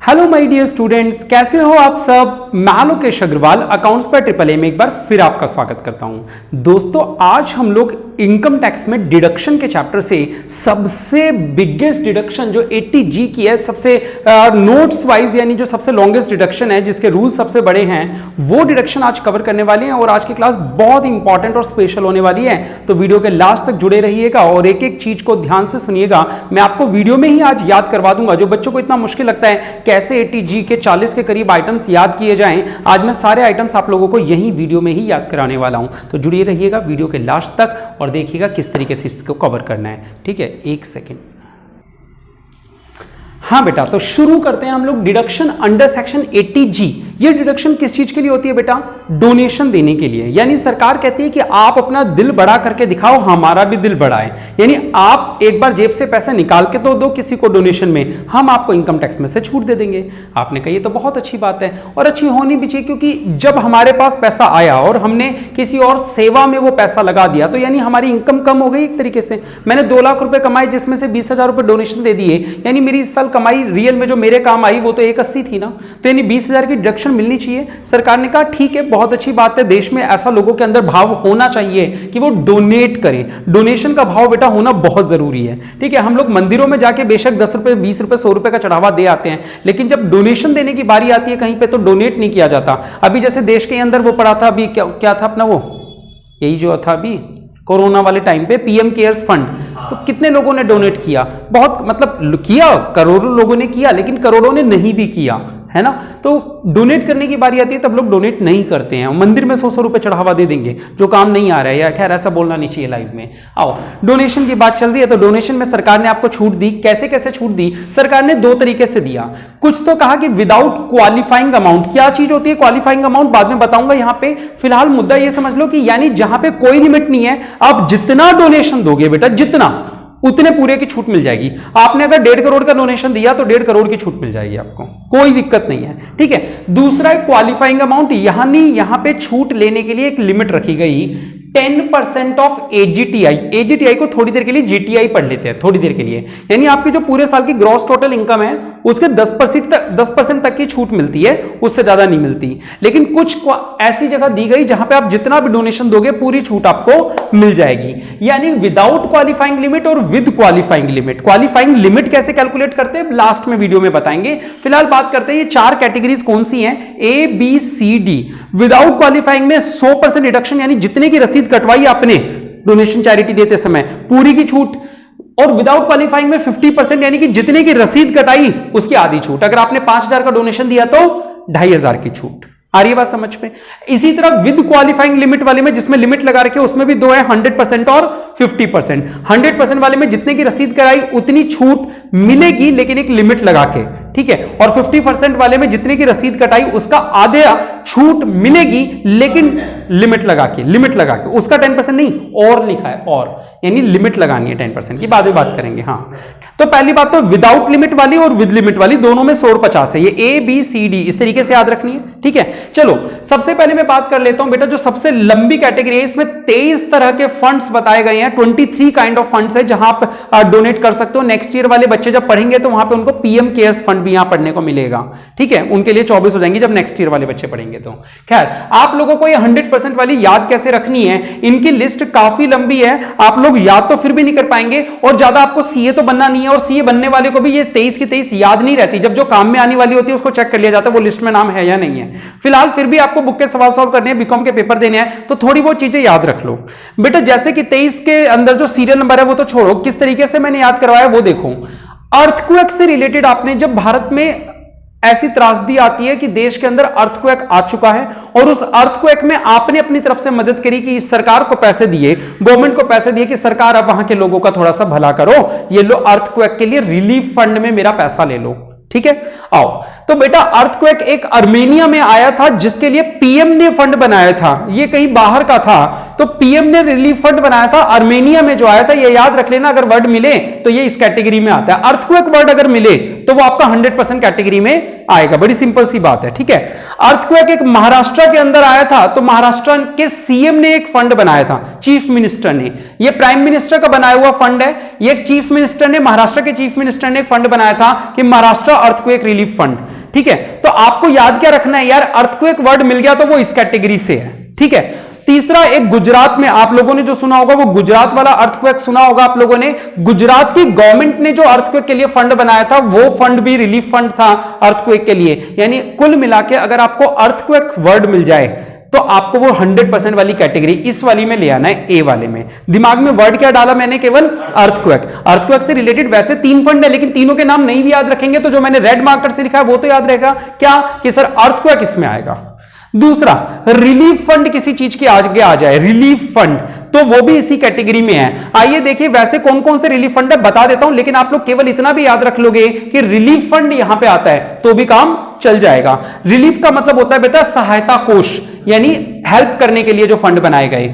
Hello my dear students, कैसे हो आप सब। मैं लोकेश अग्रवाल अकाउंट्स पर ट्रिपल में एक बार फिर आपका स्वागत करता हूं। दोस्तों, आज हम लोग इनकम टैक्स में डिडक्शन के चैप्टर से सबसे बिगेस्ट डिडक्शन जो 80G की है, सबसे नोट्स वाइज यानी जो सबसे लॉन्गेस्ट डिडक्शन है, जिसके रूल सबसे बड़े हैं, वो डिडक्शन आज कवर करने वाले हैं। और आज की क्लास बहुत इंपॉर्टेंट और स्पेशल होने वाली है, तो वीडियो के लास्ट तक जुड़े रहिएगा और एक एक चीज को ध्यान से सुनिएगा। मैं आपको वीडियो में ही आज याद करवा दूंगा। जो बच्चों को इतना मुश्किल लगता है कैसे 80G के 40 के करीब आइटम्स याद किए जाएं, आज मैं सारे आइटम्स आप लोगों को यही वीडियो में ही याद कराने वाला हूं। तो जुड़िए रहिएगा वीडियो के लास्ट तक और देखिएगा किस तरीके से इसको कवर करना है। ठीक है, एक सेकेंड। हाँ बेटा, तो शुरू करते हैं हम लोग डिडक्शन अंडर सेक्शन 80G। ये डिडक्शन किस चीज के लिए होती है बेटा? डोनेशन देने के लिए। यानी सरकार कहती है कि आप अपना दिल बड़ा करके दिखाओ, हमारा भी दिल बड़ा है। यानी आप एक बार जेब से पैसा निकाल के तो दो किसी को डोनेशन में, हम आपको इनकम टैक्स में से छूट दे देंगे। आपने कहा ये तो बहुत अच्छी बात है और अच्छी होनी भी चाहिए, क्योंकि जब हमारे पास पैसा आया और हमने किसी और सेवा में वो पैसा लगा दिया तो यानी हमारी इनकम कम हो गई एक तरीके से। मैंने 2 लाख रुपए कमाए, जिसमें से 20,000 रुपए डोनेशन दे दिए, यानी मेरी इस साल कमाई रियल में जो मेरे काम आई वो तो 180 थी ना, तो यानी 20,000 की डिडक्शन मिलनी चाहिए। सरकार ने कहा ठीक है, बहुत अच्छी बात है, देश में ऐसा लोगों के अंदर भाव होना चाहिए कि वो डोनेट करें। डोनेशन का भाव बेटा होना बहुत जरूरी है। ठीक है, हम लोग मंदिरों में जाके बेशक 10 रुपए 20 रुपए 100 रुपए का चढ़ावा दे आते हैं, लेकिन जब डोनेशन देने की बारी आती है कहीं पे तो डोनेट नहीं किया जाता। अभी जैसे देश के अंदर वो पड़ा था, अभी क्या था अपना, वो यही जो था अभी कोरोना वाले टाइम पे पीएम केयर्स फंड, तो कितने लोगों ने डोनेट किया? बहुत, मतलब किया, करोड़ों लोगों ने किया, लेकिन करोड़ों ने नहीं भी किया, है ना। तो डोनेट करने की बारी आती है तब लोग डोनेट नहीं करते हैं। मंदिर में 100 रुपए चढ़ावा दे देंगे जो काम नहीं आ रहा है, या खैर ऐसा बोलना नहीं चाहिए लाइव में। आओ, डोनेशन की बात चल रही है, तो डोनेशन में सरकार ने आपको छूट दी। कैसे कैसे छूट दी? सरकार ने 2 तरीके से दिया। कुछ तो कहा कि विदाउट क्वालिफाइंग अमाउंट। क्या चीज होती है क्वालिफाइंग अमाउंट? बाद में बताऊंगा। यहां पे फिलहाल मुद्दा ये समझ लो कि यानी जहां पे कोई लिमिट नहीं है, आप जितना डोनेशन दोगे बेटा, जितना, उतने पूरे की छूट मिल जाएगी। आपने अगर 1.5 करोड़ का डोनेशन दिया तो 1.5 करोड़ की छूट मिल जाएगी आपको, कोई दिक्कत नहीं है। ठीक है, दूसरा है क्वालिफाइंग अमाउंट। यहां पे छूट लेने के लिए एक लिमिट रखी गई, 10% ऑफ एजीटीआई। एजीटीआई को थोड़ी देर के लिए जीटीआई पढ़ लेते हैं, थोड़ी देर के लिए। यानी आपकी जो पूरे साल की ग्रॉस टोटल इनकम है उसके 10% तक की छूट मिलती है, उससे ज्यादा नहीं मिलती। लेकिन कुछ ऐसी जगह दी गई जहां पे आप जितना भी डोनेशन दोगे पूरी छूट आपको मिल जाएगी। यानी विदाउट क्वालिफाइंग लिमिट और with qualifying limit. Qualifying limit कैसे कैलकुलेट करते हैं लास्ट में वीडियो में बताएंगे। फिलहाल बात करते हैं ये 4 कैटेगरीज कौन सी हैं, A B C D। Without qualifying में 100% डिडक्शन, यानी जितने की रसीद कटवाई आपने डोनेशन चैरिटी देते समय पूरी की छूट। और विदाउट क्वालिफाइंग में 50%, यानी कि जितने की रसीद कटाई उसकी आधी छूट। अगर आपने 5,000 का डोनेशन दिया तो 2,500 की छूट। आ रही है बात समझ में? इसी तरह विद क्वालिफाइंग लिमिट वाले में, जिसमें लिमिट लगा रखे उसमें भी 2 है, 100% और 50%। 100% वाले में जितने की रसीद कराई उतनी छूट मिलेगी, लेकिन एक लिमिट लगा के। ठीक है, और 50% वाले में जितने की रसीद कटाई उसका आधे छूट मिलेगी, लेकिन लिमिट लगा के उसका 10% नहीं और लिखा है, और यानी लिमिट लगानी है 10% की, बाद में बात करेंगे। हाँ, तो पहली बात तो विदाउट लिमिट वाली और विद लिमिट वाली दोनों में 100 और 50 है। ये A B C D इस तरीके से याद रखनी है। ठीक है, चलो सबसे पहले मैं बात कर लेता हूं बेटा, जो सबसे लंबी कैटेगरी है, इसमें 23 तरह के फंड्स बताए गए हैं। 23 काइंड ऑफ फंड्स है जहां आप डोनेट कर सकते हो। नेक्स्ट ईयर वाले बच्चे जब पढ़ेंगे तो वहां पे उनको पीएम केयर्स फंड भी यहां पढ़ने को मिलेगा। ठीक है, उनके लिए 24 हो जाएंगे जब नेक्स्ट ईयर वाले बच्चे पढ़ेंगे तो। खैर, आप लोगों को ये 100% वाली याद कैसे रखनी है, इनकी लिस्ट काफी लंबी है, आप लोग याद तो फिर भी नहीं कर पाएंगे। और ज्यादा आपको सीए तो बनना नहीं है, और सीए बनने वाले को भी ये 23 की 23 याद नहीं रहती। जब जो काम में आने वाली होती है उसको चेक कर लिया जाता है वो लिस्ट में नाम है या नहीं है। फिलहाल फिर भी आपको बुक के सवाल सॉल्व करने हैं, बीकॉम के पेपर देने हैं, तो थोड़ी बहुत चीजें याद रख लो बेटा। जैसे कि 23 के अंदर जो सीरियल नंबर है वो तो छोड़ो, किस तरीके से मैंने याद करवाया वो देखो। अर्थक्वेक से रिलेटेड आपने, जब भारत में ऐसी त्रासदी आती है कि देश के अंदर अर्थक्वेक आ चुका है और उस अर्थक्वेक में आपने अपनी तरफ से मदद करी कि सरकार को पैसे दिए, गवर्नमेंट को पैसे दिए कि सरकार अब वहां के लोगों का थोड़ा सा भला करो, ये लो अर्थक्वेक के लिए रिलीफ फंड में मेरा पैसा ले लो। ठीक है, आओ तो बेटा अर्थक्वेक एक अर्मेनिया में आया था, जिसके लिए पीएम ने फंड बनाया था। ये कहीं बाहर का था, तो पीएम ने रिलीफ फंड बनाया था। अर्मेनिया में जो आया था, ये याद रख लेना, अगर वर्ड मिले तो ये इस कैटेगरी में आता है। अर्थक्वेक वर्ड अगर मिले तो वो आपका 100% कैटेगरी में आएगा। बड़ी सिंपल सी बात है, ठीक है। अर्थक्वेक एक महाराष्ट्र के अंदर आया था, तो महाराष्ट्र के सीएम ने एक फंड बनाया था, चीफ मिनिस्टर ने। ये प्राइम मिनिस्टर का बनाया हुआ फंड है, ये चीफ मिनिस्टर ने, महाराष्ट्र के चीफ मिनिस्टर ने एक फंड बनाया था कि महाराष्ट्र अर्थक्वेक रिलीफ फंड, ठीक है। तो आपको याद क्या रखना है यार, अर्थक्वेक वर्ड मिल गया तो वो इस कैटेगरी से है, ठीक है। तीसरा, एक गुजरात में आप लोगों ने जो सुना होगा वो गुजरात वाला अर्थक्वेक सुना होगा आप लोगों ने। गुजरात की गवर्नमेंट ने जो अर्थक्वेक के लिए फंड बनाया था वो फंड भी रिलीफ फंड था अर्थक्वेक के लिए। यानी कुल मिला के अगर आपको अर्थक्वेक वर्ड मिल जाए तो आपको वो 100% वाली कैटेगरी इस वाली में ले आना है, ए वाले में। दिमाग में वर्ड क्या डाला मैंने, केवल अर्थक्वेक। अर्थक्वेक से रिलेटेड वैसे 3 फंड है, लेकिन तीनों के नाम नहीं भी याद रखेंगे तो जो मैंने रेड मार्कर से लिखा है वो तो याद रहेगा, क्या कि सर अर्थक्वेक इसमें आएगा। दूसरा, रिलीफ फंड किसी चीज के आगे आ जाए, रिलीफ फंड, तो वो भी इसी कैटेगरी में है। आइए देखिए वैसे कौन कौन से रिलीफ फंड है बता देता हूं, लेकिन आप लोग केवल इतना भी याद रख लोगे कि रिलीफ फंड यहां पे आता है तो भी काम चल जाएगा। रिलीफ का मतलब होता है बेटा सहायता कोष, यानी हेल्प करने के लिए जो फंड बनाए गए।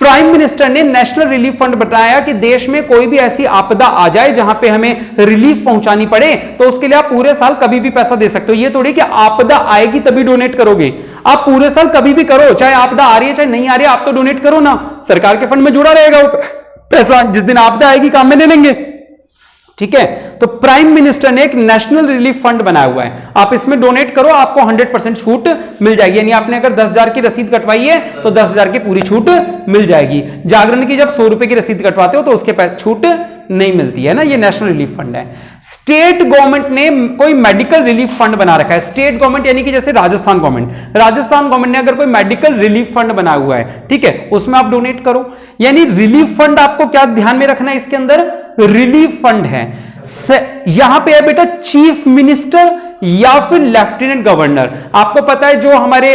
प्राइम मिनिस्टर ने नेशनल रिलीफ फंड बताया कि देश में कोई भी ऐसी आपदा आ जाए जहां पे हमें रिलीफ पहुंचानी पड़े तो उसके लिए आप पूरे साल कभी भी पैसा दे सकते हो। ये थोड़ी कि आपदा आएगी तभी डोनेट करोगे, आप पूरे साल कभी भी करो, चाहे आपदा आ रही है चाहे नहीं आ रही है, आप तो डोनेट करो ना, सरकार के फंड में जुड़ा रहेगा वो पैसा, जिस दिन आपदा आएगी काम में ले लेंगे, ठीक है। तो प्राइम मिनिस्टर ने एक नेशनल रिलीफ फंड बनाया हुआ है, आप इसमें डोनेट करो, आपको 100% छूट मिल जाएगी। यानी आपने अगर 10,000 की रसीद कटवाई है तो 10,000 की पूरी छूट मिल जाएगी। जागरण की जब 100 रुपए की रसीद कटवाते हो तो उसके छूट नहीं मिलती है ना, ये नेशनल रिलीफ फंड है। स्टेट गवर्नमेंट ने कोई मेडिकल रिलीफ फंड बना रखा है, स्टेट गवर्नमेंट यानी कि जैसे राजस्थान गवर्नमेंट ने अगर कोई मेडिकल रिलीफ फंड बनाया हुआ है, ठीक है, उसमें आप डोनेट करो। यानी रिलीफ फंड आपको क्या ध्यान में रखना है, इसके अंदर रिलीफ फंड है, यहां पे है बेटा चीफ मिनिस्टर या फिर लेफ्टिनेंट गवर्नर। आपको पता है जो हमारे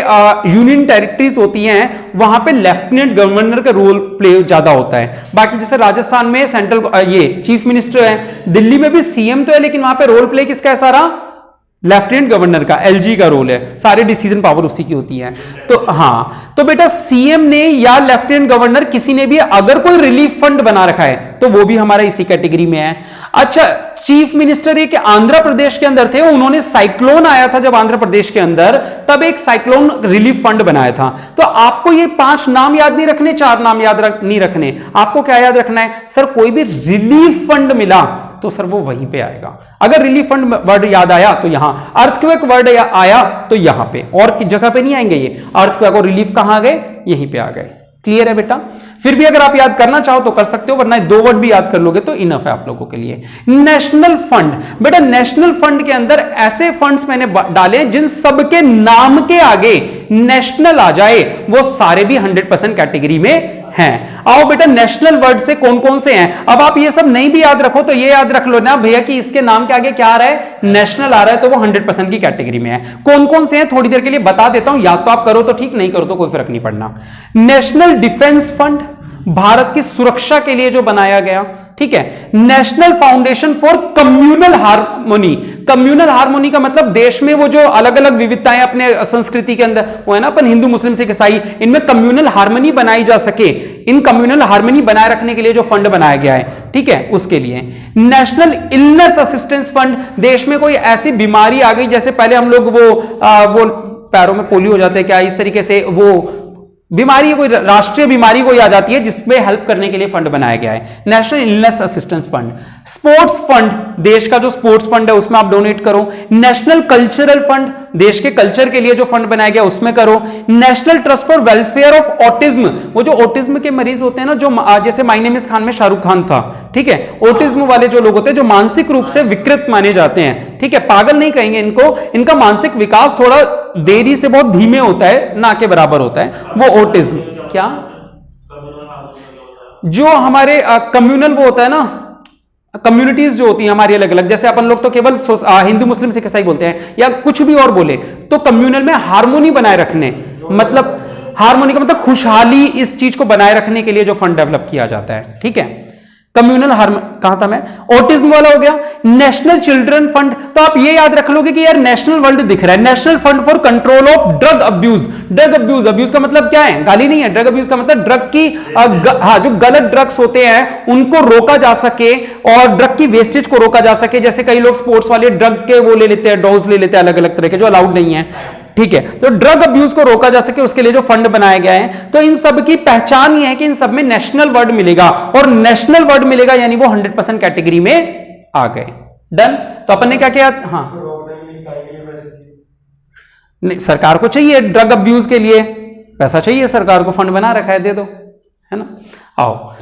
यूनियन टेरिटरीज होती हैं वहां पे लेफ्टिनेंट गवर्नर का रोल प्ले ज्यादा होता है। बाकी जैसे राजस्थान में सेंट्रल ये चीफ मिनिस्टर है, दिल्ली में भी सीएम तो है, लेकिन वहां पे रोल प्ले किसका है सारा, लेफ्टिनेंट गवर्नर का, एलजी का रोल है, सारे डिसीजन पावर उसी की होती है। तो हाँ, तो बेटा सीएम ने या लेफ्टिनेंट गवर्नर किसी ने भी अगर कोई रिलीफ फंड बना रखा है तो वो भी हमारा इसी कैटेगरी में है। अच्छा, चीफ मिनिस्टर ये कि आंध्र प्रदेश के अंदर थे, उन्होंने साइक्लोन आया था जब आंध्र प्रदेश के अंदर, तब एक साइक्लोन रिलीफ फंड बनाया था। तो आपको ये 5 नाम याद नहीं रखने, 4 नाम याद नहीं रखने, आपको क्या याद रखना है, सर कोई भी रिलीफ फंड मिला तो सर वो वहीं पे आएगा। अगर रिलीफ फंड वर्ड याद आया तो यहां, अर्थक्वेक वर्ड आया तो यहां पे, और की जगह पे नहीं आएंगे ये। अर्थक्वेक और रिलीफ कहां आ गए, यहीं पे आ गए। क्लियर है बेटा? फिर भी अगर आप याद करना चाहो तो कर सकते हो, वरना 2 वर्ड भी याद कर लोगे तो इनफ है आप लोगों के लिए। नेशनल फंड, बेटा नेशनल फंड के अंदर ऐसे फंड्स मैंने डाले जिन सबके नाम के आगे नेशनल आ जाए, वो सारे भी 100% कैटेगरी में हैं। आओ बेटा नेशनल वर्ड से कौन कौन से हैं, अब आप ये सब नहीं भी याद रखो तो ये याद रख लो ना भैया कि इसके नाम के आगे क्या आ रहा है, नेशनल आ रहा है, तो वो 100% की कैटेगरी में है। कौन कौन से हैं थोड़ी देर के लिए बता देता हूं, याद तो आप करो तो ठीक, नहीं करो तो कोई फर्क नहीं पड़ना। नेशनल डिफेंस फंड, भारत की सुरक्षा के लिए जो बनाया गया, ठीक है। National foundation for communal harmony, communal harmony का मतलब देश में वो जो अलग अलग विविधताएं अपने संस्कृति के अंदर, वो है ना अपन हिंदू मुस्लिम सिख ईसाई, इनमें कम्युनल हार्मनी बनाई जा सके, इन कम्युनल हार्मनी बनाए रखने के लिए जो फंड बनाया गया है, ठीक है, उसके लिए। नेशनल इलनेस असिस्टेंस फंड, देश में कोई ऐसी बीमारी आ गई, जैसे पहले हम लोग वो पैरों में पोलियो हो जाते हैं क्या, इस तरीके से वो बीमारी, कोई राष्ट्रीय बीमारी कोई आ जाती है जिसमें हेल्प करने के लिए फंड बनाया गया है, national illness assistance fund. Sports fund, देश का जो स्पोर्ट्स फंड है उसमें आप डोनेट करो। नेशनल कल्चरल फंड, देश के कल्चर के लिए जो फंड बनाया गया उसमें करो। National trust for welfare of autism, वो जो ऑटिज्म के मरीज होते हैं ना, जो जैसे माय नेम इज खान में शाहरुख खान था, ठीक है, ऑटिज्म वाले जो लोग होते हैं जो मानसिक रूप से विकृत माने जाते हैं, ठीक है, पागल नहीं कहेंगे इनको, इनका मानसिक विकास थोड़ा देरी से बहुत धीमे होता है, ना के बराबर होता है, वो ऑटिज्म। क्या जो हमारे कम्युनल वो होता है ना, कम्युनिटीज जो होती हैं हमारी अलग अलग, जैसे अपन लोग तो केवल हिंदू मुस्लिम सिख ईसाई बोलते हैं या कुछ भी और बोले, तो कम्युनल में हार्मोनी बनाए रखने, मतलब हार्मोनी का मतलब खुशहाली, इस चीज को बनाए रखने के लिए जो फंड डेवलप किया जाता है, ठीक है। कम्युनल हार्म, कहां था मैं, ऑटिज्म वाला हो गया। नेशनल चिल्ड्रन फंड, तो आप ये याद रख लोगे कि यार नेशनल वर्ड दिख रहा है, national fund for control of drug abuse. Drug abuse, abuse का मतलब क्या है, गाली नहीं है, ड्रग अब्यूज का मतलब ड्रग की जो गलत ड्रग्स होते हैं उनको रोका जा सके और ड्रग की वेस्टेज को रोका जा सके। जैसे कई लोग स्पोर्ट्स वाले ड्रग के वो ले लेते हैं, डोज ले लेते हैं अलग अलग तरह के जो अलाउड नहीं है, ठीक है। तो ड्रग अब्यूज को रोका जा सके उसके लिए जो फंड बनाया गया है, तो इन सब की पहचान ये है कि इन सब में नेशनल वर्ड मिलेगा, और नेशनल वर्ड मिलेगा यानी वो 100% कैटेगरी में आ गए। डन। तो अपन ने क्या किया, हाँ नहीं, सरकार को चाहिए ड्रग अब्यूज के लिए पैसा चाहिए, सरकार को फंड बना रखा है, दे दो, है ना। आओ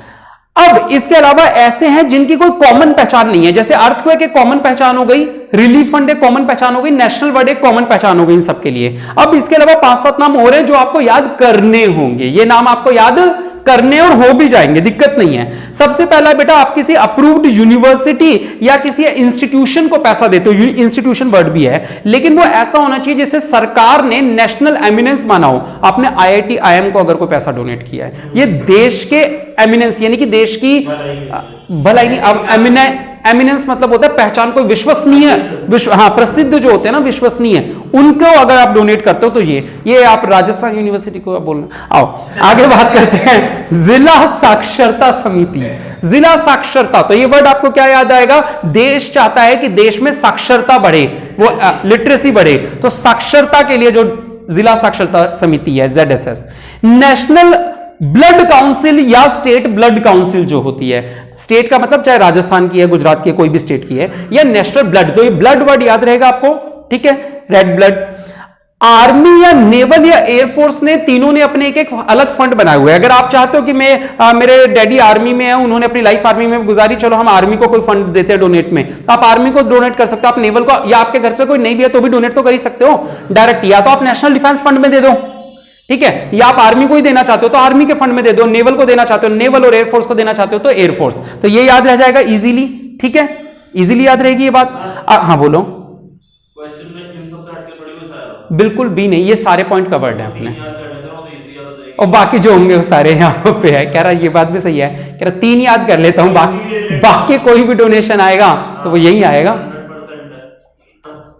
अब इसके अलावा ऐसे हैं जिनकी कोई कॉमन पहचान नहीं है, जैसे अर्थक्वेक एक कॉमन पहचान हो गई, रिलीफ फंड एक कॉमन पहचान हो गई, नेशनल वर्ड एक कॉमन पहचान हो गई इन सबके लिए। अब इसके अलावा 5-7 नाम और हैं जो आपको याद करने होंगे, ये नाम आपको याद करने और हो भी जाएंगे, दिक्कत नहीं है। सबसे पहला बेटा, आप किसी अप्रूव्ड यूनिवर्सिटी या किसी इंस्टीट्यूशन को पैसा देते हो, इंस्टीट्यूशन वर्ड भी है लेकिन वो ऐसा होना चाहिए जिसे सरकार ने नेशनल एमिनेंस माना हो। आपने IIT IIM को अगर कोई पैसा डोनेट किया है, ये देश के एमिनेंस यानी कि देश की भलाई नहीं, अब एमिनेंस मतलब होता है पहचान, कोई विश्वसनीय, हाँ प्रसिद्ध जो होते हैं ना, विश्वसनीय, उनको अगर आप डोनेट करते हो तो ये आप राजस्थान यूनिवर्सिटी को आप बोलना। आओ आगे बात करते हैं जिला साक्षरता समिति। जिला साक्षरता, तो ये वर्ड आपको क्या याद आएगा, देश चाहता है कि देश में साक्षरता बढ़े, वो लिटरेसी बढ़े, तो साक्षरता के लिए जो जिला साक्षरता समिति है ZSS। नेशनल ब्लड काउंसिल या स्टेट ब्लड काउंसिल जो होती है, स्टेट का मतलब चाहे राजस्थान की है, गुजरात की है, कोई भी स्टेट की है, या नेशनल ब्लड, तो ये ब्लड वर्ड याद रहेगा आपको, ठीक है, रेड ब्लड। आर्मी या नेवल या एयरफोर्स ने, तीनों ने अपने एक अलग फंड बनाए हुए हैं। अगर आप चाहते हो कि मेरे डैडी आर्मी में है, उन्होंने अपनी लाइफ आर्मी में गुजारी, चलो हम आर्मी को कोई फंड देते हैं डोनेट में, तो आप आर्मी को डोनेट कर सकते हो, आप नेवल को, या आपके घर पे कोई नहीं भी है तो भी डोनेट तो कर ही सकते हो डायरेक्ट, या तो आप नेशनल डिफेंस फंड में दे दो, ठीक है, या आप आर्मी को ही देना चाहते हो तो आर्मी के फंड में दे दो, नेवल को देना चाहते हो नेवल और एयरफोर्स को देना चाहते हो तो एयरफोर्स। तो ये याद रह जाएगा इजीली, ठीक है, इजीली याद रहेगी ये बात। हाँ बोलो। क्वेश्चन में इन सब से हटके थोड़ी कुछ आया? बिल्कुल भी नहीं, ये सारे पॉइंट कवर्ड हैं अपने, और बाकी जो होंगे वो सारे यहाँ पे है। कह रहा ये बात भी सही है, कह रहा 3 याद कर लेता हूँ, बाकी कोई भी डोनेशन आएगा तो वो यही आएगा।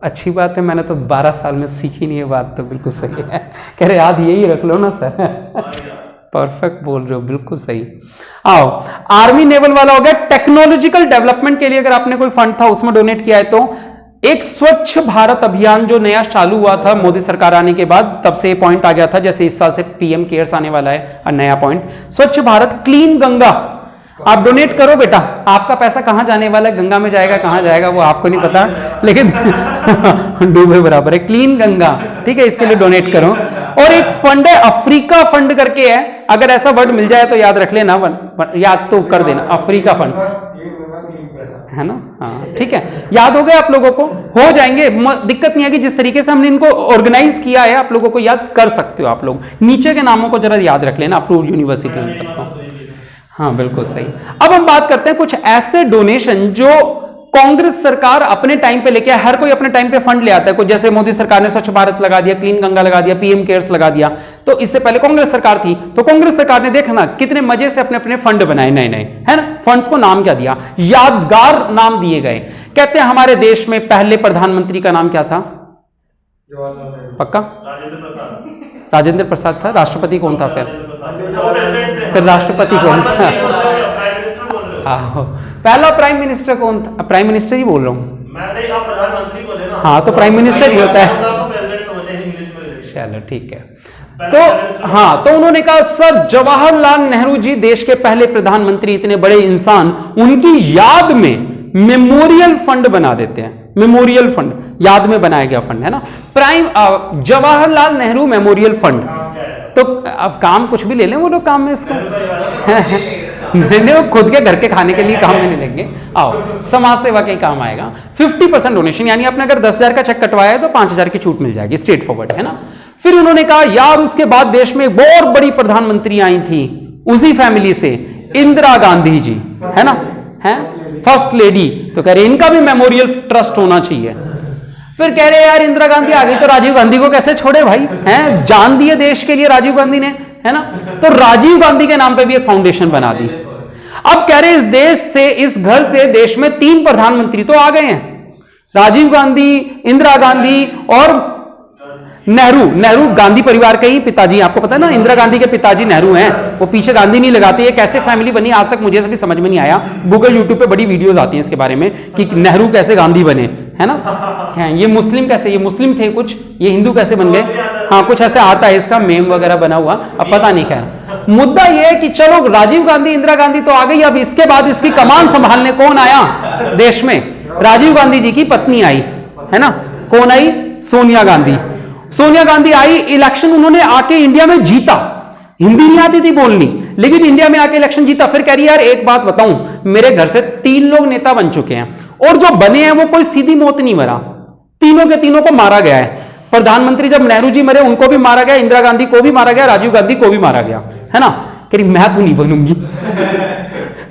अच्छी बात है, मैंने तो 12 साल में सीखी नहीं है बात, तो बिल्कुल सही है। कह रहे याद यही रख लो ना सर। परफेक्ट बोल रहे हो, बिल्कुल सही। आओ आर्मी नेवल वाला हो गया। टेक्नोलॉजिकल डेवलपमेंट के लिए अगर आपने कोई फंड था उसमें डोनेट किया है, तो एक स्वच्छ भारत अभियान जो नया चालू हुआ था मोदी सरकार आने के बाद, तब से पॉइंट आ गया था, जैसे इस साल से PM केयर्स आने वाला है, और नया पॉइंट स्वच्छ भारत। क्लीन गंगा, आप डोनेट करो बेटा, आपका पैसा कहां जाने वाला है, गंगा में जाएगा, कहां जाएगा वो आपको नहीं पता, लेकिन डूबे बराबर है। क्लीन गंगा, ठीक है, इसके लिए डोनेट करो। और एक फंड है अफ्रीका फंड करके है, अगर ऐसा वर्ड मिल जाए तो याद रख लेना, याद तो कर देना, अफ्रीका फंड है ना, हाँ ठीक है, याद हो गया आप लोगों को, हो जाएंगे, दिक्कत नहीं है कि जिस तरीके से हमने इनको ऑर्गेनाइज किया है आप लोगों को याद कर सकते हो। आप लोग नीचे के नामों को जरा याद रख लेना, अप्रूव्ड यूनिवर्सिटी में सबको, हाँ बिल्कुल सही। अब हम बात करते हैं कुछ ऐसे डोनेशन जो कांग्रेस सरकार अपने टाइम पे लेके, हर कोई अपने टाइम पे फंड ले आता है, कुछ जैसे मोदी सरकार ने स्वच्छ भारत लगा दिया, क्लीन गंगा लगा दिया, PM केयर्स लगा दिया, तो इससे पहले कांग्रेस सरकार थी, तो कांग्रेस सरकार ने देखना कितने मजे से अपने अपने फंड बनाए नए नए, है ना। फंड्स को नाम क्या दिया, यादगार नाम दिए गए। कहते हैं हमारे देश में पहले प्रधानमंत्री का नाम क्या था, पक्का राजेंद्र प्रसाद था। राष्ट्रपति कौन था फिर राष्ट्रपति कौन था, पहला प्राइम मिनिस्टर कौन था, प्राइम मिनिस्टर ही बोल रहा हूं, हाँ तो प्राइम मिनिस्टर ही होता है, चलो ठीक है। तो हाँ, तो उन्होंने कहा सर जवाहरलाल नेहरू जी देश के पहले प्रधानमंत्री, इतने बड़े इंसान, उनकी याद में मेमोरियल फंड बना देते हैं। मेमोरियल फंड, याद में बनाया गया फंड है ना, prime Jawaharlal Nehru memorial fund. तो अब काम कुछ भी ले लें वो लोग काम में इसको मैंने वो खुद के घर के खाने के लिए काम में नहीं लेंगे, आओ समाज सेवा के काम आएगा। 50% डोनेशन, यानी आपने अगर 10,000 का चेक कटवाया है तो 5,000 की छूट मिल जाएगी, स्ट्रेट फॉरवर्ड है ना। फिर उन्होंने कहा यार उसके बाद देश में एक बहुत बड़ी प्रधानमंत्री आई थी उसी फैमिली से, इंदिरा गांधी जी, है ना, है फर्स्ट लेडी, तो कह रहे इनका भी मेमोरियल ट्रस्ट होना चाहिए। फिर कह रहे यार इंदिरा गांधी आ गई तो राजीव गांधी को कैसे छोड़े भाई, हैं जान दिए देश के लिए राजीव गांधी ने, है ना, तो राजीव गांधी के नाम पे भी एक फाउंडेशन बना दी। अब कह रहे इस देश से, इस घर से देश में 3 प्रधानमंत्री तो आ गए हैं, राजीव गांधी, इंदिरा गांधी और नेहरू गांधी परिवार के ही पिताजी, आपको पता है ना, इंदिरा गांधी के पिताजी नेहरू हैं। वो पीछे गांधी नहीं लगाते, ये कैसे फैमिली बनी आज तक मुझे भी समझ में नहीं आया। गूगल यूट्यूब पे बड़ी वीडियोस आती हैं इसके बारे में कि नेहरू कैसे गांधी बने, है ना, है ये मुस्लिम कैसे, ये मुस्लिम थे कुछ, ये हिंदू कैसे बन गए, हाँ कुछ ऐसे आता है इसका मेम वगैरह बना हुआ, अब पता नहीं। खैर मुद्दा ये है कि चलो राजीव गांधी, इंदिरा गांधी तो आ गई, अब इसके बाद इसकी कमान संभालने कौन आया देश में? राजीव गांधी जी की पत्नी आई, है ना, कौन आई? सोनिया गांधी। सोनिया गांधी आई, इलेक्शन उन्होंने आके इंडिया में जीता, हिंदी नहीं आती थी बोलनी, लेकिन इंडिया में आके इलेक्शन जीता। फिर कह रही यार एक बात बताऊं, मेरे घर से 3 लोग नेता बन चुके हैं और जो बने हैं वो कोई सीधी मौत नहीं मरा, तीनों के तीनों को मारा गया है। प्रधानमंत्री जब नेहरू जी मरे उनको भी मारा गया, इंदिरा गांधी को भी मारा गया, राजीव गांधी को भी मारा गया, है ना। कह रही मैं तो नहीं बनूंगी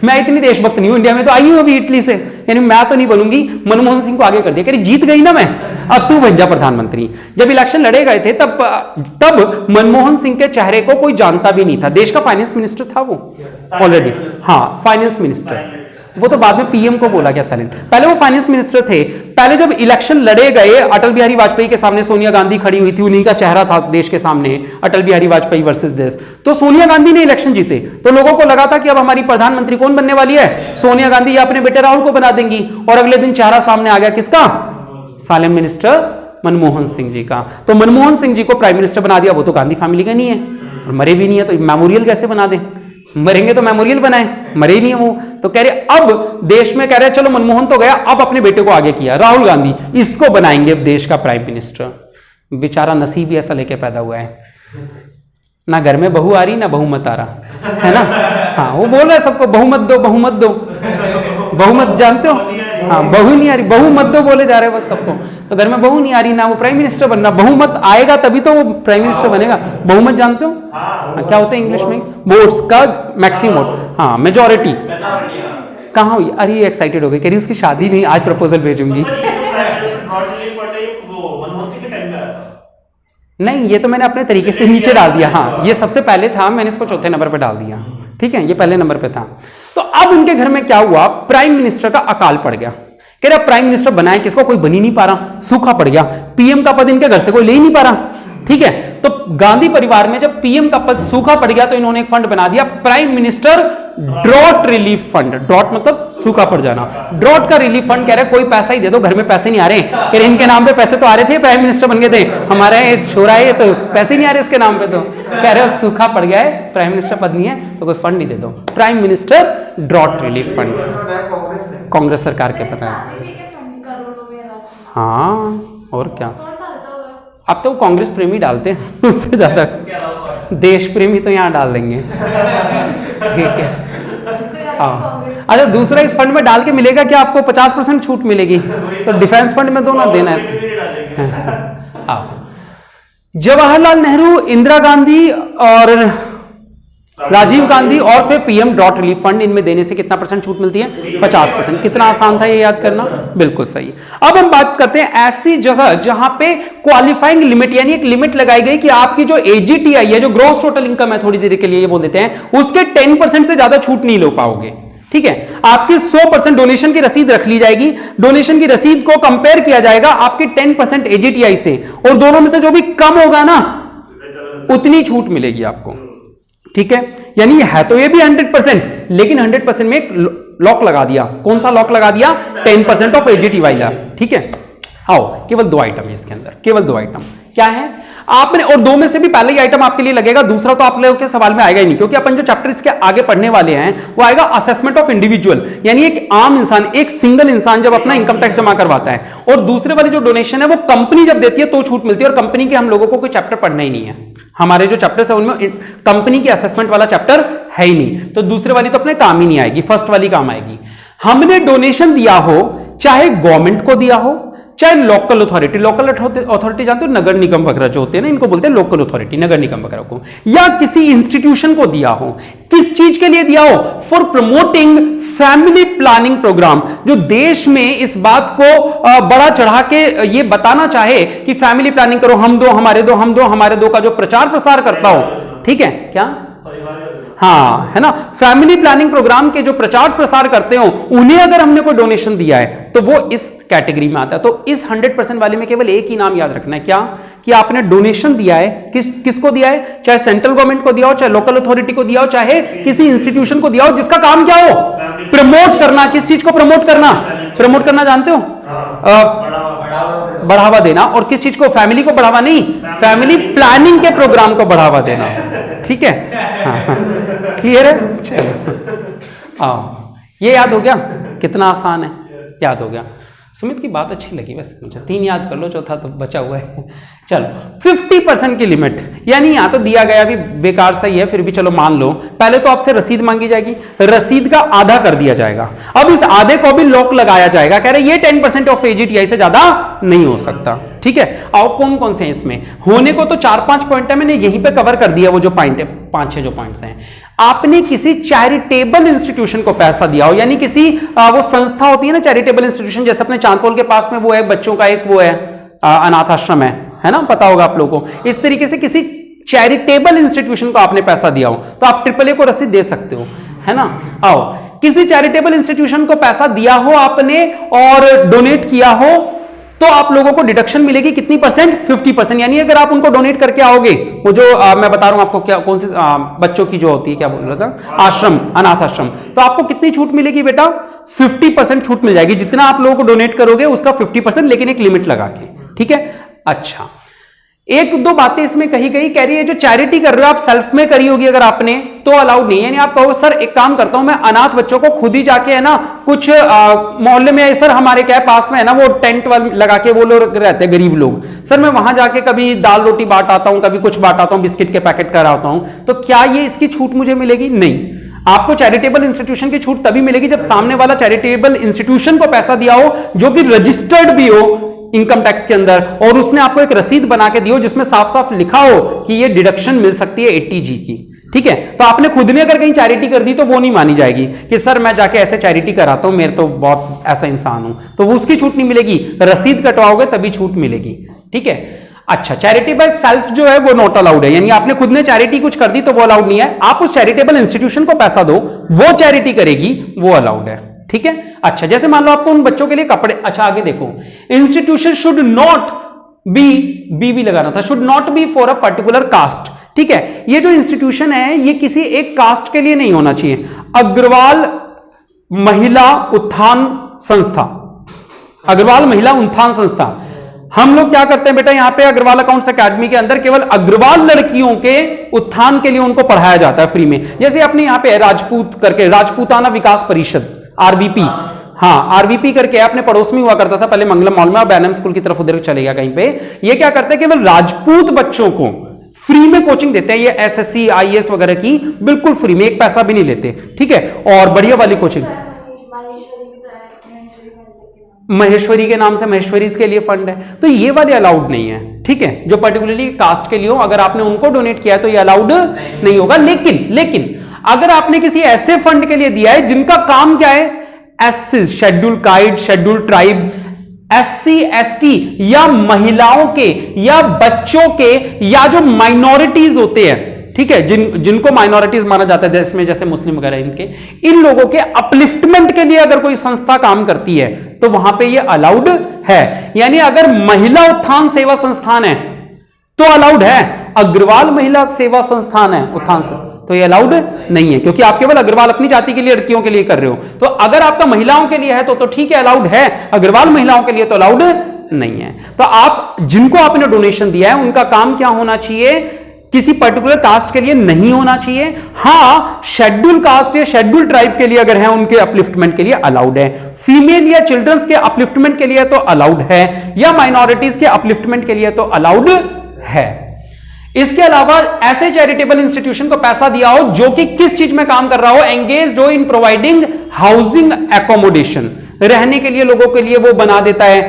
मैं इतनी देशभक्त नहीं हूं, इंडिया में तो आई हूं अभी इटली से, यानी मैं तो नहीं बनूंगी। मनमोहन सिंह को आगे कर दिया, कह रही जीत गई ना मैं, अब तू बन जा प्रधानमंत्री। जब इलेक्शन लड़े गए थे तब मनमोहन सिंह के चेहरे को कोई जानता भी नहीं था, देश का फाइनेंस मिनिस्टर था वो ऑलरेडी, हाँ फाइनेंस मिनिस्टर, वो तो बाद में पीएम को बोला गया साइलेंट, पहले वो फाइनेंस मिनिस्टर थे। पहले जब इलेक्शन लड़े गए, अटल बिहारी वाजपेयी के सामने सोनिया गांधी खड़ी हुई थी, उन्हीं का चेहरा था देश के सामने, अटल बिहारी वाजपेयी वर्सेस देश, तो सोनिया गांधी ने इलेक्शन जीते। तो लोगों को लगा था कि अब हमारी प्रधानमंत्री कौन बनने वाली है? सोनिया गांधी, या अपने बेटे राहुल को बना देंगी। और अगले दिन चेहरा सामने आ गया किसका? साइलेंट मिनिस्टर मनमोहन सिंह जी का। तो मनमोहन सिंह जी को प्राइम मिनिस्टर बना दिया, वो तो गांधी फैमिली का नहीं है और मरे भी नहीं है, तो मेमोरियल कैसे बना दे? मरेंगे तो मेमोरियल बनाए, मरे ही नहीं है वो। तो कह रहे अब देश में, कह रहे चलो मनमोहन तो गया, अब अपने बेटे को आगे किया, राहुल गांधी, इसको बनाएंगे अब देश का प्राइम मिनिस्टर। बेचारा नसीब ही ऐसा लेके पैदा हुआ है, ना घर में बहू आ रही ना बहुमत आ रहा, है ना। हाँ वो बोल रहा है सबको बहुमत दो, बहुमत दो, बहुमत जानते हो, हाँ बहू नहीं आ रही, बहुमत दो बोले जा रहे हैं बस सबको। तो घर में बहू नहीं आ रही, ना वो प्राइम मिनिस्टर बनना, बहुमत आएगा तभी तो वो प्राइम मिनिस्टर बनेगा। बहुमत जानते हो? हाँ, क्या होता है इंग्लिश में? वोट्स का मैक्सिमम वोट, हाँ मेजोरिटी। कहाँ हुई? अरे एक्साइटेड हो गई, कह रही उसकी शादी नहीं, आज प्रपोजल भेजूंगी। नहीं ये तो मैंने अपने तरीके से नीचे डाल दिया, हाँ ये सबसे पहले था, मैंने इसको चौथे नंबर पे डाल दिया, ठीक है, ये पहले नंबर पे था। तो अब उनके घर में क्या हुआ, प्राइम मिनिस्टर का अकाल पड़ गया। कह रहा प्राइम मिनिस्टर बनाए किसको, कोई बन ही नहीं पा रहा, सूखा पड़ गया, पीएम का पद इनके घर से कोई ले ही नहीं पा रहा, ठीक है। तो गांधी परिवार में जब पीएम का पद सूखा पड़ गया तो इन्होंने एक फंड बना दिया, prime minister drought relief fund. Drought मतलब सूखा पड़ जाना, ड्रॉट का रिलीफ फंड। कह रहे कोई पैसा ही दे दो, घर में पैसे नहीं आ रहे। कह रहे इनके नाम पे पैसे तो आ रहे थे, प्राइम मिनिस्टर बन गए थे, हमारा ये छोरा है तो पैसे नहीं आ रहे इसके नाम पे। तो कह रहे सूखा पड़ गया है, प्राइम मिनिस्टर पद नहीं है तो कोई फंड नहीं दे दो, prime minister drought relief fund. Congress सरकार के पता है, हाँ और क्या। अब तो कांग्रेस प्रेमी डालते हैं उससे ज्यादा देश प्रेमी तो यहाँ डाल देंगे, ठीक है। हाँ अच्छा, दूसरा इस फंड में डाल के मिलेगा क्या आपको? 50% छूट मिलेगी, तो डिफेंस फंड में दो ना, देना है। हाँ जवाहरलाल नेहरू, इंदिरा गांधी और राजीव गांधी और फिर पीएम ड्रॉट रिलीफ फंड, इनमें देने से कितना परसेंट छूट मिलती है? 50%। कितना आसान था ये याद करना, बिल्कुल सही। अब हम बात करते हैं ऐसी जगह जहां पे क्वालिफाइंग लिमिट, यानी एक लिमिट लगाई गई कि आपकी जो एजीटीआई है, जो ग्रॉस टोटल इनकम है, थोड़ी देर के लिए ये बोल देते हैं, उसके 10% से ज्यादा छूट नहीं ले पाओगे, ठीक है। आपकी 100% डोनेशन की रसीद रख ली जाएगी, डोनेशन की रसीद को कंपेयर किया जाएगा आपकी 10% एजीटीआई से, और दोनों में से जो भी कम होगा ना उतनी छूट मिलेगी आपको, ठीक है। यानी है तो ये भी 100%, लेकिन 100% में एक लॉक लगा दिया। कौन सा लॉक लगा दिया? 10% ऑफ एजीटी वाला, ठीक है। आओ, केवल 2 आइटम है इसके अंदर, केवल 2 आइटम क्या है आपने, और 2 में से भी पहले ही आइटम आपके लिए लगेगा, दूसरा तो आप लोगों के सवाल में आएगा ही नहीं, क्योंकि अपन जो चैप्टर इसके आगे पढ़ने वाले हैं वो आएगा असेसमेंट ऑफ इंडिविजुअल, यानी एक आम इंसान, एक सिंगल इंसान जब अपना इनकम टैक्स जमा करवाता है, और दूसरे वाली जो डोनेशन है वो कंपनी जब देती है तो छूट मिलती है, और कंपनी के हम लोगों को कोई चैप्टर पढ़ना ही नहीं है, हमारे जो चैप्टर्स है उनमें कंपनी की असेसमेंट वाला चैप्टर है ही नहीं, तो दूसरे वाली तो अपने काम ही नहीं आएगी, फर्स्ट वाली काम आएगी। हमने डोनेशन दिया हो, चाहे गवर्नमेंट को दिया हो, चाहे लोकल अथॉरिटी, लोकल अथॉरिटी जानते हो, नगर निगम वगैरह जो होते हैं ना, इनको बोलते हैं लोकल अथॉरिटी, नगर निगम वगैरह को, या किसी इंस्टीट्यूशन को दिया हो, किस चीज के लिए दिया हो? For promoting family planning programme, जो देश में इस बात को बड़ा चढ़ा के ये बताना चाहे कि फैमिली प्लानिंग करो, हम दो हमारे दो, हम दो हमारे दो का जो प्रचार प्रसार करता हो, ठीक है। क्या हाँ, है ना, फैमिली प्लानिंग प्रोग्राम के जो प्रचार प्रसार करते हो उन्हें अगर हमने कोई डोनेशन दिया है तो वो इस कैटेगरी में आता है। तो इस 100% वाले में केवल एक ही नाम याद रखना है, क्या, कि आपने डोनेशन दिया है, किसको दिया है, चाहे सेंट्रल गवर्नमेंट को दिया हो, चाहे लोकल अथॉरिटी को दिया हो, चाहे किसी इंस्टीट्यूशन को दिया हो, जिसका काम क्या हो, प्रमोट करना। किस चीज को प्रमोट करना, प्रमोट करना जानते हो, बढ़ावा देना। और किस चीज को, फैमिली को बढ़ावा नहीं, फैमिली प्लानिंग के प्रोग्राम को बढ़ावा देना। ठीक है, क्लियर है, चलो आओ, ये याद हो गया, कितना आसान है, याद हो गया। सुमित की बात अच्छी लगी वैसे मुझे, 3 याद कर लो, चौथा तो बचा हुआ है। चलो 50% की लिमिट, यानी यहां तो दिया गया भी बेकार सही है, फिर भी चलो मान लो, पहले तो आपसे रसीद मांगी जाएगी, रसीद का आधा कर दिया जाएगा, अब इस आधे को भी लॉक लगाया जाएगा, कह रहे ये 10% ऑफ एजीटीआई से ज्यादा नहीं हो सकता। ठीक है, आओ कौन कौन से हैं इसमें, होने को तो 4-5 पॉइंट है, मैंने यहीं पे कवर कर दिया, वो जो पॉइंट है 5-6 जो पॉइंट्स हैं। आपने किसी चैरिटेबल इंस्टीट्यूशन को पैसा दिया हो, यानी किसी वो संस्था होती है ना चैरिटेबल इंस्टीट्यूशन, जैसे अपने चांदपोल के पास में वो है बच्चों का एक वो है अनाथ आश्रम है ना, पता होगा आप लोगों को। इस तरीके से किसी चैरिटेबल इंस्टीट्यूशन को आपने पैसा दिया हो तो आप AAA को रसीद दे सकते हो, है ना। आओ, किसी चैरिटेबल इंस्टीट्यूशन को पैसा दिया हो आपने और डोनेट किया हो तो आप लोगों को डिडक्शन मिलेगी कितनी परसेंट, 50%। यानी अगर आप उनको डोनेट करके आओगे, वो जो मैं बता रहा हूं आपको क्या, कौन से बच्चों की जो होती है, क्या बोल रहा था, आश्रम, अनाथ आश्रम, तो आपको कितनी छूट मिलेगी बेटा, 50% छूट मिल जाएगी। जितना आप लोगों को डोनेट करोगे उसका 50%, लेकिन एक लिमिट लगा के। ठीक है, अच्छा, 1-2 बातें इसमें कही गई, कह रही है जो चैरिटी कर रहे हो आप सेल्फ में करी होगी अगर आपने, तो अलाउड नहीं है। यानी आप कहो सर एक काम करता हूं मैं, अनाथ बच्चों को खुद ही जाके, है ना, कुछ मोहल्ले में सर हमारे क्या पास में है ना वो टेंट लगा के वो लोग रहते हैं गरीब लोग, सर मैं वहां जाके कभी दाल रोटी बांट आता हूं, कभी कुछ बांट आता हूं, बिस्किट के पैकेट कराता हूं, तो क्या ये इसकी छूट मुझे मिलेगी? नहीं। आपको चैरिटेबल इंस्टीट्यूशन की छूट तभी मिलेगी जब सामने वाला चैरिटेबल इंस्टीट्यूशन को पैसा दिया हो जो कि रजिस्टर्ड भी हो इनकम टैक्स के अंदर, और उसने आपको एक रसीद बना के दी हो जिसमें साफ साफ लिखा हो कि ये डिडक्शन मिल सकती है 80G की। ठीक है, तो आपने खुद ने अगर कहीं चैरिटी कर दी तो वो नहीं मानी जाएगी कि सर मैं जाके ऐसे चैरिटी कराता हूं, मेरे तो बहुत ऐसा इंसान हूं, तो वो उसकी छूट नहीं मिलेगी, रसीद कटवाओगे तभी छूट मिलेगी। ठीक है, अच्छा, चैरिटी बाय सेल्फ जो है वो नॉट अलाउड है, यानी आपने खुद ने चैरिटी कुछ कर दी तो वो अलाउड नहीं है। आप उस चैरिटेबल इंस्टीट्यूशन को पैसा दो, वो चैरिटी करेगी, वो अलाउड है। ठीक है, अच्छा, जैसे मान लो आपको उन बच्चों के लिए कपड़े, अच्छा आगे देखो, इंस्टीट्यूशन शुड नॉट बी लगाना था, should not be for a particular caste. ठीक है, ये जो इंस्टीट्यूशन है ये किसी एक कास्ट के लिए नहीं होना चाहिए। अग्रवाल महिला उत्थान संस्था, अग्रवाल महिला उत्थान संस्था, हम लोग क्या करते हैं बेटा, यहां पे अग्रवाल अकाउंट्स अकेडमी के अंदर केवल अग्रवाल लड़कियों के उत्थान के लिए उनको पढ़ाया जाता है फ्री में। जैसे अपने यहां पे राजपूत करके, राजपूताना विकास परिषद, RVP, हाँ RVP करके अपने पड़ोस में हुआ करता था पहले मंगलम मॉल में, अब बैनम स्कूल की तरफ उधर चले गया कहीं पे। ये क्या करते हैं, केवल राजपूत बच्चों को फ्री में कोचिंग देते हैं, ये SSC IAS वगैरह की बिल्कुल फ्री में, एक पैसा भी नहीं लेते। ठीक है, और बढ़िया वाली कोचिंग, महेश्वरी के नाम से महेश्वरी के लिए फंड है, तो ये वाले अलाउड नहीं है। ठीक है, जो पर्टिकुलरली कास्ट के लिए हो, अगर आपने उनको डोनेट किया है तो ये अलाउड नहीं होगा। लेकिन अगर आपने किसी ऐसे फंड के लिए दिया है जिनका काम क्या है, एससी, शेड्यूल काइड, शेड्यूल ट्राइब, SC ST या महिलाओं के या बच्चों के या जो माइनॉरिटीज होते हैं, ठीक है, जिनको माइनॉरिटीज माना जाता है इसमें, जैसे मुस्लिम वगैरह, इनके इन लोगों के अपलिफ्टमेंट के लिए अगर कोई संस्था काम करती है तो वहां पे ये अलाउड है। यानी अगर महिला उत्थान सेवा संस्थान है तो अलाउड है, अग्रवाल महिला सेवा संस्थान है उत्थान से तो ये अलाउड नहीं है, क्योंकि आप केवल अग्रवाल अपनी जाति के लिए, लड़कियों के लिए कर रहे हो। तो अगर आपका महिलाओं के लिए है तो ठीक है, अलाउड है, अग्रवाल महिलाओं के लिए तो अलाउड नहीं है। तो आप जिनको आपने डोनेशन दिया है उनका काम क्या होना चाहिए, किसी पर्टिकुलर कास्ट के लिए नहीं होना चाहिए। हां, शेड्यूल कास्ट या शेड्यूल ट्राइब के लिए अगर है, उनके अपलिफ्टमेंट के लिए अलाउड है, फीमेल या चिल्ड्रंस के अपलिफ्टमेंट के लिए तो अलाउड है, या माइनॉरिटीज के अपलिफ्टमेंट के लिए तो अलाउड है। इसके अलावा ऐसे चैरिटेबल इंस्टीट्यूशन को पैसा दिया हो जो कि किस चीज में काम कर रहा हो, एंगेज्ड हो इन प्रोवाइडिंग हाउसिंग एकोमोडेशन, रहने के लिए लोगों के लिए वो बना देता है,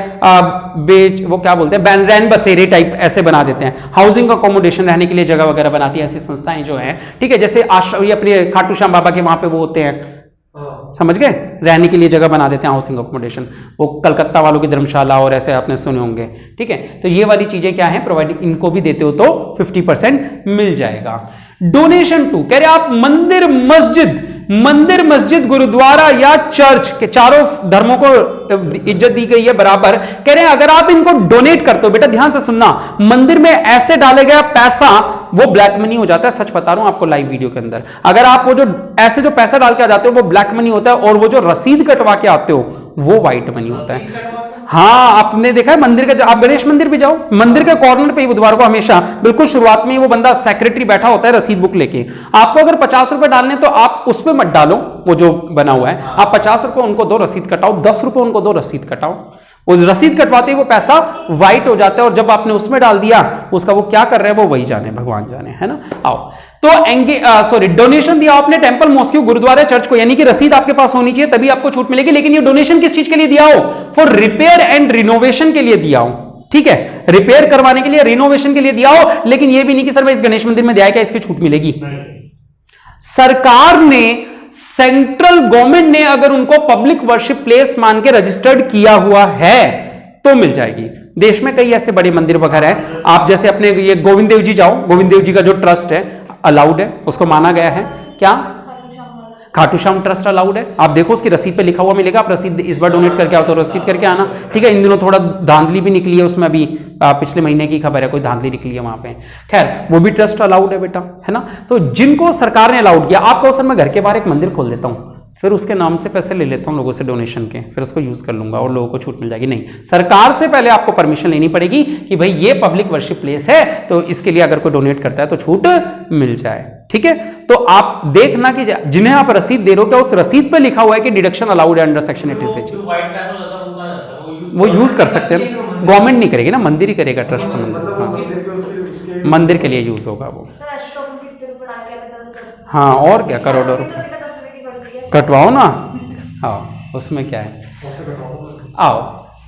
वो क्या बोलते हैं, रैन बसेरे टाइप ऐसे बना देते हैं, हाउसिंग अकोमोडेशन, रहने के लिए जगह वगैरह बनाती है ऐसी संस्थाएं जो है। ठीक है, जैसे आश्रम, अपने खाटू श्याम बाबा के वहां पे वो होते हैं समझ गए, रहने के लिए जगह बना देते हैं, हाउसिंग अकोमोडेशन, वो कलकत्ता वालों की धर्मशाला और ऐसे आपने सुने होंगे। ठीक है, तो ये वाली चीजें क्या है, प्रोवाइड इनको भी देते हो तो 50% मिल जाएगा। डोनेशन टू, कह रहे आप मंदिर मस्जिद गुरुद्वारा या चर्च के चारों धर्मों को इज्जत दी गई है बराबर। कह रहे हैं अगर आप इनको डोनेट करते हो, बेटा ध्यान से सुनना, मंदिर में ऐसे डाले गया पैसा वो ब्लैक मनी हो जाता है, सच बता रहा हूं आपको लाइव वीडियो के अंदर। अगर आप वो जो ऐसे जो पैसा डाल के आ जाते हो वो ब्लैक मनी होता है, और वो जो रसीद कटवा के आते हो वो व्हाइट मनी होता है। हाँ, आपने देखा है मंदिर का, आप गणेश मंदिर भी जाओ, मंदिर के कॉर्नर पे ही बुधवार को हमेशा बिल्कुल शुरुआत में ही वो बंदा सेक्रेटरी बैठा होता है रसीद बुक लेके। आपको अगर 50 रुपए डालने तो आप उस पर मत डालो वो जो बना हुआ है, आप 50 रुपए उनको दो, रसीद कटाओ, 10 रुपए उनको दो, रसीद कटाओ। वो रसीद कटवाते ही वो पैसा व्हाइट हो जाता है, और जब आपने उसमें डाल दिया उसका वो क्या कर रहे हैं वो वही जाने, भगवान जाने, है ना। आओ तो डोनेशन दिया आपने टेंपल, मॉस्क, गुरुद्वारा, चर्च को, यानी कि रसीद आपके पास होनी चाहिए तभी आपको छूट मिलेगी। लेकिन ये डोनेशन किस चीज के लिए दिया हो, फॉर रिपेयर एंड रिनोवेशन के लिए दिया हो। ठीक है, रिपेयर करवाने के लिए, रिनोवेशन के लिए दिया हो, लेकिन ये भी नहीं कि सर मैं इस गणेश मंदिर में दिया क्या इसकी छूट मिलेगी। सरकार ने, सेंट्रल गवर्नमेंट ने अगर उनको पब्लिक वर्शिप प्लेस मान के रजिस्टर्ड किया हुआ है तो मिल जाएगी। देश में कई ऐसे बड़े मंदिर वगैरह हैं, आप जैसे अपने ये गोविंद देव जी जाओ, गोविंद देव जी का जो ट्रस्ट है अलाउड है, उसको माना गया है, क्या खाटू श्याम ट्रस्ट अलाउड है। आप देखो उसकी रसीद पे लिखा हुआ मिलेगा, आप रसीद इस बार डोनेट करके आओ तो रसीद करके आना। ठीक है, इन दिनों थोड़ा धांधली भी निकली है उसमें, अभी पिछले महीने की खबर है, कोई धांधली निकली है वहां पे। खैर वो भी ट्रस्ट अलाउड है बेटा, है ना। तो जिनको सरकार ने अलाउड किया, आप कहो सर मैं घर के बाहर एक मंदिर खोल देता हूं, फिर उसके नाम से पैसे ले लेता हूं लोगों से डोनेशन के, फिर उसको यूज कर लूंगा और लोगों को छूट मिल जाएगी। नहीं, सरकार से पहले आपको परमिशन लेनी पड़ेगी कि भाई ये पब्लिक वर्शिप प्लेस है, तो इसके लिए अगर कोई डोनेट करता है तो छूट मिल जाए। ठीक है, तो आप देखना कि जिन्हें आप रसीद दे रहे हो क्या उस रसीद पे लिखा हुआ है कि डिडक्शन अलाउड है अंडर सेक्शन 86। वो यूज कर सकते हैं, गवर्नमेंट नहीं करेगी ना, मंदिर ही करेगा, ट्रस्ट मंदिर, मंदिर के लिए यूज होगा वो। हाँ, और क्या, करोड़ों रुपए कटवाओ ना, आओ उसमें क्या है, आओ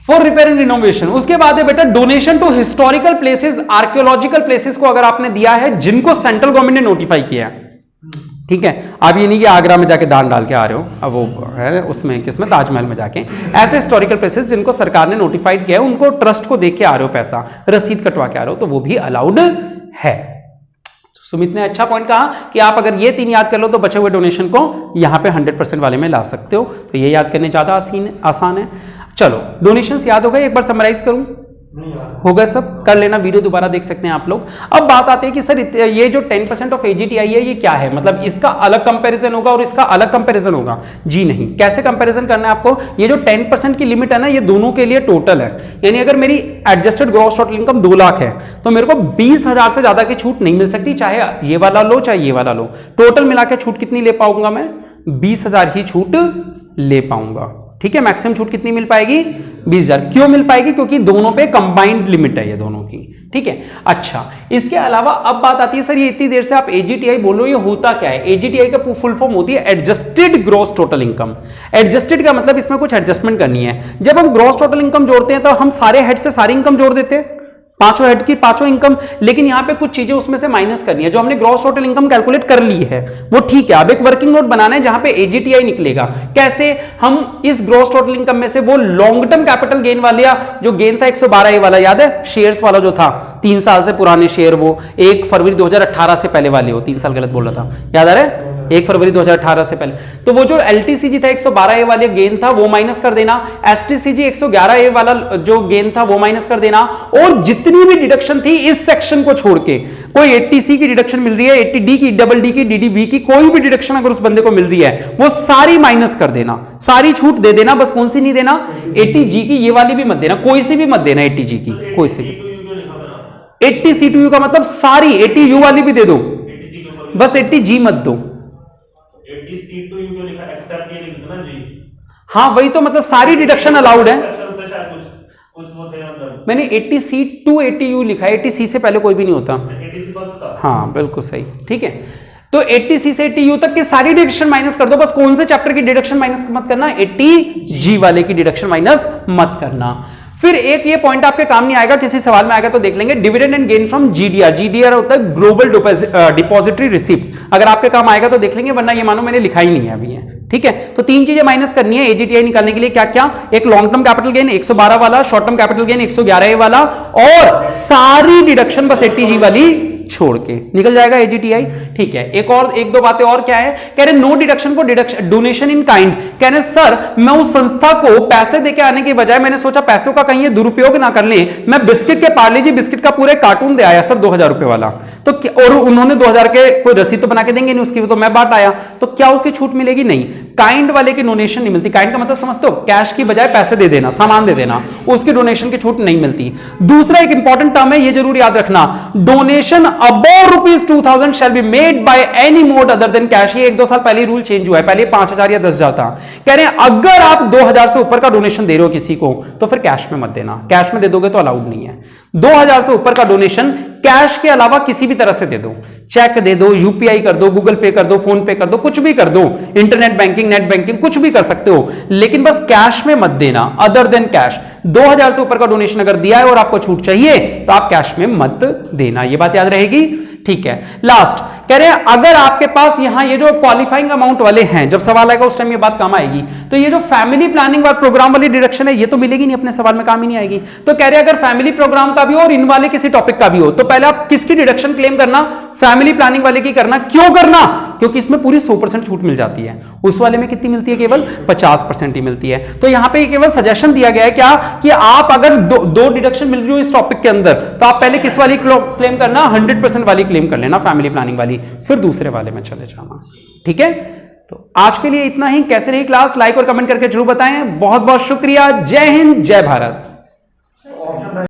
फॉर रिपेयर एंड रिनोवेशन। उसके बाद है बेटा donation to historical places, archaeological places को अगर आपने दिया है जिनको सेंट्रल गवर्नमेंट ने नोटिफाई किया है। ठीक है, आप ये नहीं कि आगरा में जाके दान डाल के आ रहे हो, अब वो है उसमें किसमें, ताजमहल में जाके, ऐसे हिस्टोरिकल प्लेसेस जिनको सरकार ने नोटिफाइड किया है उनको ट्रस्ट को देख के आ रहे हो, पैसा रसीद कटवा के आ रहे हो, तो वो भी अलाउड है। सुमित ने अच्छा पॉइंट कहा कि आप अगर ये 3 याद कर लो तो बचे हुए डोनेशन को यहाँ पे 100% वाले में ला सकते हो, तो ये याद करने ज्यादा आसान है। चलो डोनेशंस याद हो गए, एक बार समराइज करूं, हो गए सब, कर लेना, वीडियो दोबारा देख सकते हैं आप लोग। अब बात आती है कि सर ये जो 10% ऑफ AGTI है ये क्या है, मतलब इसका अलग कंपैरिजन होगा और इसका अलग कंपैरिजन होगा। जी नहीं, कैसे कंपैरिजन करना है आपको, ये जो 10% की लिमिट है ना ये दोनों के लिए टोटल है, यानी अगर मेरी adjusted gross total income 2 lakh है तो मेरे को 20,000 से ज्यादा की छूट नहीं मिल सकती, चाहे ये वाला लो चाहे ये वाला लो, टोटल मिला के छूट कितनी ले पाऊंगा मैं, 20,000 ही छूट ले पाऊंगा। ठीक है, मैक्सिमम छूट कितनी मिल पाएगी, 20,000। क्यों मिल पाएगी, क्योंकि दोनों पे कंबाइंड लिमिट है ये दोनों की। ठीक है, अच्छा इसके अलावा अब बात आती है सर ये इतनी देर से आप AGTI बोलो, ये होता क्या है। AGTI का फुल फॉर्म होती है adjusted gross total income. Adjusted का मतलब इसमें कुछ एडजस्टमेंट करनी है। जब हम ग्रॉस टोटल इनकम जोड़ते हैं तो हम सारे हेड से सारी इनकम जोड़ देते हैं, पांचों हेड की पांचों इनकम, लेकिन यहां पे कुछ चीजें उसमें से माइनस करनी है। जो हमने ग्रॉस टोटल इनकम कैलकुलेट कर ली है वो ठीक है, अब एक वर्किंग नोट बनाना है जहां पे AGTI निकलेगा। कैसे, हम इस ग्रॉस टोटल इनकम में से वो लॉन्ग टर्म कैपिटल गेन वाला जो गेन था 112A वाला, याद है शेयर्स वाला जो था 3 साल से पुराने शेयर, वो 1 फरवरी 2018 से पहले वाले, हो 3 साल गलत बोल रहा था, याद आ रहा है, 1 फरवरी 2018 से पहले, तो वो जो LTCG था 112A वाले गेन था वो माइनस कर देना, STCG 111A वाला जो गेन था वो माइनस कर देना, और जितनी भी डिडक्शन थी इस सेक्शन को छोड़ के, कोई 80C की डिडक्शन मिल रही है, 80D की, DD की, DDB की, कोई भी डिडक्शन अगर उस बंदे को मिल रही है वो सारी माइनस कर देना, सारी छूट दे देना। बस कौन सी नहीं देना, 80G की ये वाली भी मत देना, कोई सी भी मत देना 80G की, कोई सी भी। 80C2U का मतलब सारी, 80U वाली भी दे दो, बस 80G मत दो। 80C2U क्यों लिखा, एक्सेप्ट ये लिख दो ना जी। हाँ वही तो, मतलब सारी डिडक्शन अलाउड है। कुछ वो थे मतलब, मैंने 80C to 80U लिखा है, 80C से पहले कोई भी नहीं होता। 80C फर्स्ट था। हाँ बिल्कुल सही, ठीक है। तो 80C से 80U तक की सारी डिडक्शन माइनस कर दो, बस कौन से चैप्टर की डिडक्शन माइनस मत करना, 80G वाले की डिडक्शन माइनस मत करना। फिर एक ये पॉइंट आपके काम नहीं आएगा, किसी सवाल में आएगा तो देख लेंगे, dividend and gain from GDR। GDR होता है ग्लोबल डिपॉजिटरी रिसिप्ट, अगर आपके काम आएगा तो देख लेंगे, वरना ये मानो मैंने लिखा ही नहीं है अभी है, ठीक है, तो 3 चीजें माइनस करनी है एजीटीआई निकालने के लिए। क्या क्या? एक लॉन्ग टर्म कैपिटल गेन 112 वाला, शॉर्ट टर्म कैपिटल गेन 111 वाला, और सारी डिडक्शन बस 80G वाली छोड़ के निकल जाएगा एजीटीआई। ठीक है, एक दो बातें और क्या है, कह रहे नो डिडक्शन को डोनेशन इन काइंड। कह रहे सर मैं उस संस्था को पैसे देके आने के बजाय मैंने सोचा पैसों का कहीं ये दुरुपयोग ना कर ले, मैं बिस्किट के पार्ले जी बिस्किट का पूरे कार्टून दे आया सर 2000 रुपए वाला, तो और उन्होंने 2000 के कोई रसीद तो बना के देंगे नहीं उसकी, तो मैं बांट आया, तो क्या उसकी छूट मिलेगी? नहीं। काइंड वाले की डोनेशन नहीं मिलती। काइंड का मतलब समझते हो? कैश की बजाय पैसे दे देना, सामान दे देना, उसकी डोनेशन की छूट नहीं मिलती। दूसरा एक इंपॉर्टेंट टर्म है, ये जरूर याद रखना, donation above ₹2000 shall be made by any mode other than cash। ये 1-2 साल पहले रूल चेंज हुआ है, पहले 5000 या 10,000 था। कह रहे हैं अगर आप 2000 से ऊपर का डोनेशन दे रहे हो किसी को तो फिर कैश में मत देना, कैश में दे दोगे तो अलाउड नहीं है। 2000 से ऊपर का डोनेशन कैश के अलावा किसी भी तरह से दे दो, चेक दे दो, यूपीआई कर दो, गूगल पे कर दो, फोन पे कर दो, कुछ भी कर दो, इंटरनेट बैंकिंग, नेट बैंकिंग, कुछ भी कर सकते हो, लेकिन बस कैश में मत देना अदर देन कैश। 2000 से ऊपर का डोनेशन अगर दिया है और आपको छूट चाहिए तो आप कैश में मत देना, ये बात याद रहेगी। ठीक है, लास्ट कह रहे हैं अगर आपके पास यहां ये जो क्वालिफाइंग अमाउंट वाले हैं, जब सवाल आएगा उस टाइम ये बात काम आएगी, तो ये जो फैमिली प्लानिंग वाला प्रोग्राम वाली डिडक्शन है ये तो मिलेगी नहीं, अपने सवाल में काम ही नहीं आएगी। तो कह रहे हैं अगर फैमिली प्रोग्राम का भी हो और इन वाले किसी टॉपिक का भी हो तो पहले आप किसकी डिडक्शन क्लेम करना? फैमिली प्लानिंग वाले की करना। क्यों करना? क्योंकि इसमें पूरी 100% छूट मिल जाती है, उस वाले में कितनी मिलती है? केवल 50% ही मिलती है। तो यहां पे केवल सजेशन दिया गया है क्या कि आप अगर दो डिडक्शन मिल रही हो इस टॉपिक के अंदर तो आप पहले किस वाली क्लेम करना? 100% वाली क्लेम कर लेना, फैमिली प्लानिंग वाली, फिर दूसरे वाले में चले जाना। ठीक है, तो आज के लिए इतना ही। कैसे रही क्लास? लाइक और कमेंट करके जरूर बताएं। बहुत बहुत शुक्रिया। जय हिंद, जय भारत।